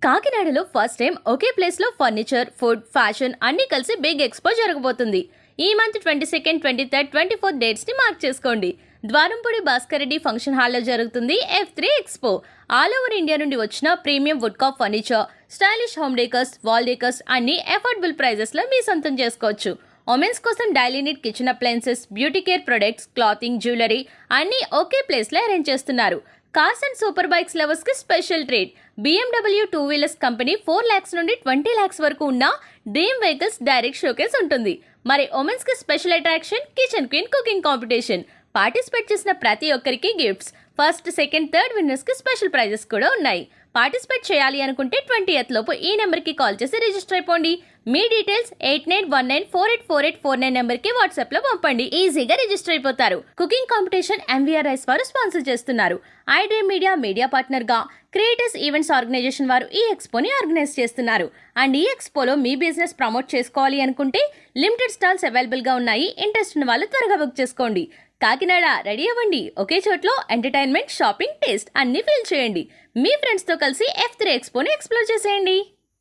కాకినాడలో first time ఒకే place లో furniture, food, fashion అన్ని కలిసి బిగ్ ఎక్స్పో జరగబోతుంది. ఈ month 22nd, 23rd, 24th dates ని మార్క్ చేసుకోండి. ద్వారంపూడి భాస్కర్ రెడ్డి ఫంక్షన్ హాల్లో జరుగుతుంది F3 expo. All over India నుండి వచ్చిన premium wood cop furniture, stylish home decors, wall decors అన్ని అఫోర్డబుల్ ప్రైజెస్ లో మీ సొంతం చేసుకోవచ్చు. ఉమెన్స్ కోసం daily need kitchen appliances, beauty care products, clothing, jewellery అన్ని ఒకే ప్లేస్ లో అరేంజ్ చేస్తున్నారు. Cars and super bikes lovers కి special treat. BMW 2 wheelers company 4 lakhs నుండి 20 lakhs వరకు ఉన్న డ్రీమ్ వెహికల్స్ డైరెక్ట్ షోకేస్ ఉంటుంది. మరి ఉమెన్స్ కి special attraction kitchen queen cooking competition. Participate చేసిన ప్రతి ఒక్కరికి gifts. First, second, third winners కి స్పెషల్ ప్రైజెస్ కూడా ఉన్నాయి. పార్టిసిపేట్ చేయాలి అనుకుంటే 20th లోపు ఈ నెంబర్ కి కాల్ చేసి రిజిస్టర్ అయిపోండి. మీ డీటెయిల్స్ 8919484849 నెంబర్ కి వాట్సాప్ లో పంపండి. ఈజీగా రిజిస్టర్ అయిపోతారు. కుకింగ్ కాంపిటీషన్ MVR రైస్ వారు స్పాన్సర్ చేస్తున్నారు. ఐ డ్రీమ్ మీడియా పార్ట్నర్ గా క్రియేటర్స్ ఈవెంట్స్ ఆర్గనైజేషన్ వారు ఈ ఎక్స్పోని ఆర్గనైజ్ చేస్తున్నారు. అండ్ ఈ ఎక్స్పోలో మీ బిజినెస్ ప్రమోట్ చేసుకోవాలి అనుకుంటే లిమిటెడ్ స్టాల్స్ అవైలబుల్ గా ఉన్నాయి. ఇంట్రెస్ట్ ఉన్న వాళ్ళు త్వరగా బుక్ చేసుకోండి. కాకినాడ రెడీ అవ్వండి. ఒకే చోట్లో ఎంటర్టైన్మెంట్, షాపింగ్, టేస్ట్ అన్ని ఫీల్ చేయండి. మీ ఫ్రెండ్స్ తో కలిసి F3 ఎక్స్పోని ఎక్స్ప్లోర్ చేసేయండి.